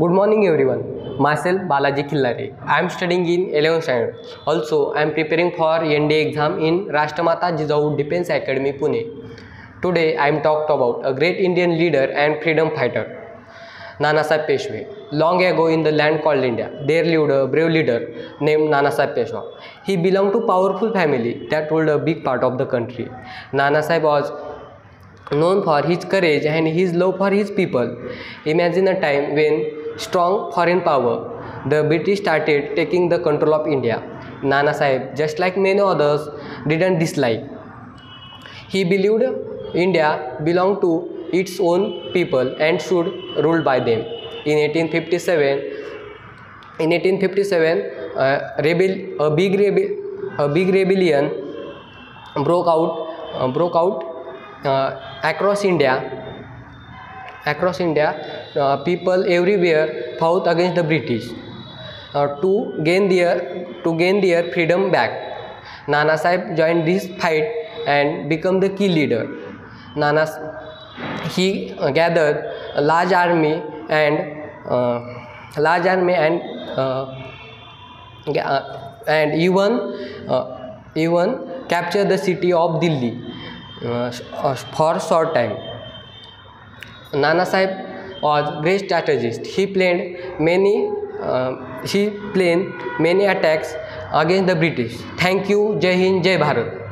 Good morning everyone. Myself Balaji Khillare. I am studying in 11th standard. Also, I am preparing for NDA exam in Rashtamata Jijaou Defense Academy, Pune. Today, I am talked about a great Indian leader and freedom fighter, Nanasaheb Peshwe. Long ago in the land called India, there lived a brave leader named Nanasaheb Peshwa. He belonged to a powerful family that ruled a big part of the country. Nanasaheb was known for his courage and his love for his people. Imagine a time when strong foreign power, the British started taking the control of India. Nanasaheb, just like many others, didn't dislike. He believed India belonged to its own people and should rule by them. In 1857, a big rebellion broke out across India. People everywhere fought against the British to gain their freedom back. Nanasaheb joined this fight and became the key leader. He gathered a large army and even captured the city of Delhi for a short time. Nanasaheb was great strategist. He planned many attacks against the British. Thank you. Jai Hind, Jai Bharat.